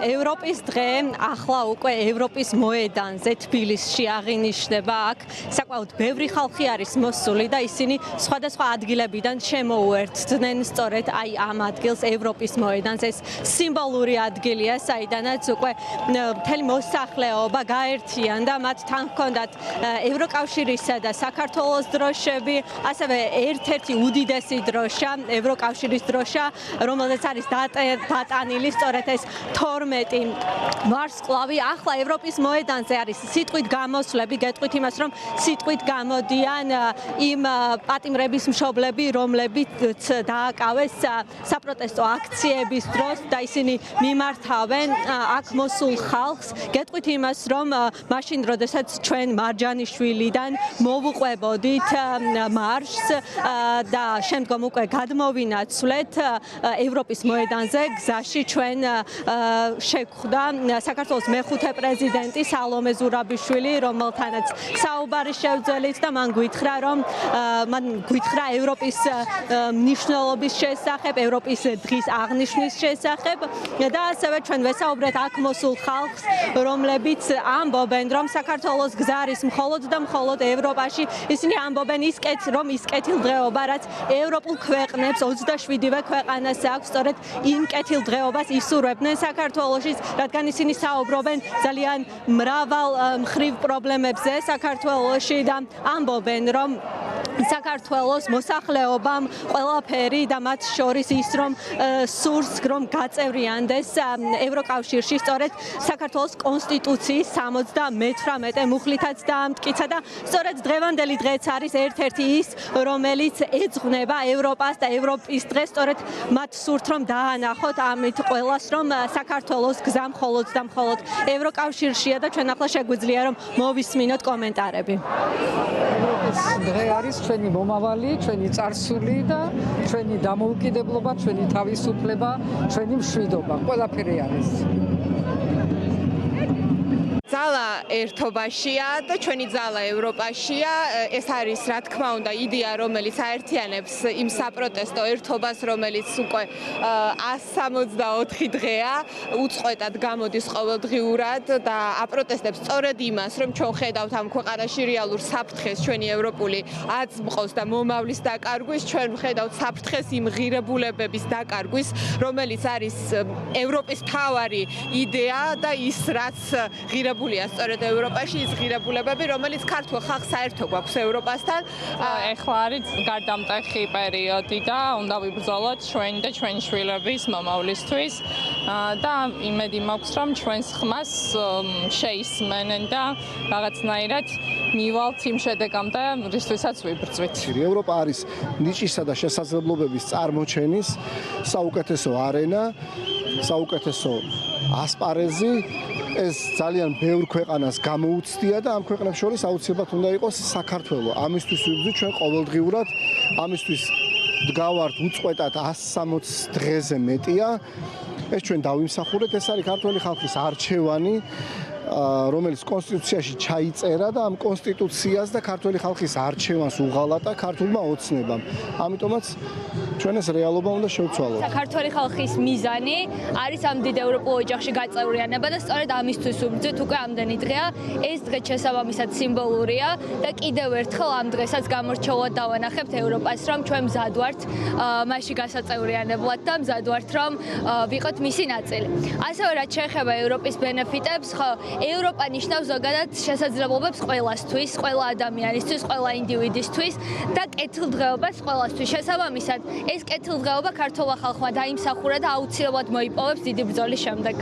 ევროპის დღე ახლა უკვე ევროპის მოედანზე თბილისში აღინიშნება. აქ საკმაოდ ბევრი ხალხი არის მოსული და ისინი სხვადასხვა ადგილებიდან შემოუერთდნენ სწორედ აი ამ ადგილს ევროპის მოედანს. ეს სიმბოლური ადგილია, საიდანაც უკვე მთელი მოსახლეობა გაერთიანდა, მათ თან ჰქონდათ ევროკავშირისა და საქართველოს დროშები, ასევე ერთ-ერთი უდიდესი დროშა, ევროკავშირის დროშა, რომელზეც არის დატანილი სწორედ ეს 12 ვარსკვლავი. ახლა ევროპის მოედანზე არის სიტყვით გამოსვლები, გეტყვით იმას, რომ სიტყვით გამოდიან იმ პატიმრების მშობლები, რომლებიც დააკავეს საპროტესტო აქციების დროს და ისინი მიმართავენ აქ მოსულ ხალხს. გეტყვით იმას, რომ მაშინ, როდესაც ჩვენ მარჯანიშვილიდან მოვუყვებოდით მარშს და შემდგომ უკვე გადმოვინაცვლეთ ევროპის მოედანზე, გზაში ჩვენ შეხვდა საქართველოს მეხუთე პრეზიდენტი სალომე ზურაბიშვილი, რომელთანაც საუბარი შევძელით და მან გვითხრა ევროპის მნიშვნელობის შესახებ, ევროპის დღის აღნიშვნის შესახებ და ასევე ჩვენ ვესაუბრეთ აქ მოსულ ხალხს, რომლებიც ამბობენ, რომ საქართველოს გზა არის მხოლოდ და მხოლოდ ევროპაში. ისინი ამბობენ რომ ის კეთილდღეობა, რაც ევროპულ ქვეყნებს 27-ვე ქვეყანას აქვს, სწორედ იმ კეთილდღეობას ისურვებდნენ საქართველოში, რადგან ისინი საუბრობენ ძალიან მრავალ მხრივ პრობლემებზე საქართველოში და ამბობენ, რომ საქართველოს მოსახლეობამ ყველაფერი და მათ შორის ის, რომ სურს, რომ გაწევრიანდეს ევროკავშირში, სწორედ საქართველოს კონსტიტუციის 78 მუხლითაც დაამტკიცა და სწორედ დღევანდელი დღეც არის ერთ-ერთი ის, რომელიც ეძღვნება ევროპას და ევროპის დღეს, სწორედ მათ სურთ, რომ დაანახოთ ამით ყველას, რომ საქართველოს გზა მხოლოდ და მხოლოდ ევროკავშირშია და ჩვენ ახლა შეგვიძლია რომ მოვისმინოთ კომენტარები. ევროპის დღე არის ჩვენი მომავალი, ჩვენი წარსული და ჩვენი დამოუკიდებლობა, ჩვენი თავისუფლება, ჩვენი მშვიდობა, ყველაფერი არის. ძალა ერთობაშია და ჩვენი ძალა ევროპაშია. ეს არის, რა თქმა უნდა, იდეა, რომელიც აერთიანებს იმ საპროტესტო ერთობას, რომელიც უკვე 164 დღეა უწყვეტად გამოდის ყოველდღიურად და აპროტესტებს სწორედ იმას, რომ ჩვენ ხედავთ ამ ქვეყანაში რეალურ საფრთხეს ჩვენი ევროპული აწმყოს და მომავლის დაკარგვის, ჩვენ ხედავთ საფრთხეს იმ ღირებულებების დაკარგვის, რომელიც არის ევროპის მთავარი იდეა და ის, რაც ღირებულია სწორედ ევროპაში, ის ღირებულებები, რომელიც ქართულ ხალხს საერთო გვაქვს ევროპასთან. ეხლა არის გარდამტეხი პერიოდი და უნდა ვიბრძოლოთ ჩვენი და ჩვენი შვილების მომავლისთვის და იმედი მაქვს, რომ ჩვენს ხმას შეისმენენ და რაღაცნაირად მივალთ იმ შედეგამდე, რისთვისაც ვიბრძვით. ევროპა არის ნიჭისა და შესაძლებლობების წარმოჩენის საუკეთესო არენა, საუკეთესო ასპარეზი. ეს ძალიან ბევრ ქვეყანას გამოუცდია და ამ ქვეყნებს შორის აუცილებლად უნდა იყოს საქართველო. ამისთვის ვიბრძვით ჩვენ ყოველდღიურად, ამისთვის დგავართ უწყვეტად 160 დღეზე მეტია. ეს ჩვენ დავიმსახურეთ, ეს არის ქართველი ხალხის არჩევანი, რომელიც კონსტიტუციაში ჩაიწერა და ამ კონსტიტუციას და ქართველი ხალხის არჩევანს უღალატა ქართულმა ოცნებამ. ამიტომაც ჩვენ ეს რეალობა უნდა შევცვალოთ. ქართველი ხალხის მიზანი არის ამ დიდ ევროპულ ოჯახში გაწევრიანება და სწორედ ამისთვის ვიბრძვით უკვე ამდენი დღეა. ეს დღე შესაბამისად სიმბოლურია და კიდევ ერთხელ ამ დღესაც გამორჩეულად დავანახებთ ევროპას, რომ ჩვენ მზად ვართ მასში გასაწევრიანებლად და მზად ვართ, რომ ვიყოთ მისი ნაწილი. ასევე რაც შეეხება ევროპის ბენეფიტებს, ხო, ევროპა ნიშნავს ზოგადად შესაძლებლობებს ყველასთვის, ყველა ადამიანისთვის, ყველა ინდივიდისთვის და კეთილდღეობას ყველასთვის. შესაბამისად, ეს კეთილდღეობა ქართულმა ხალხმა დაიმსახურა და აუცილებლად მოიპოვებს დიდი ბრძოლის შემდეგ.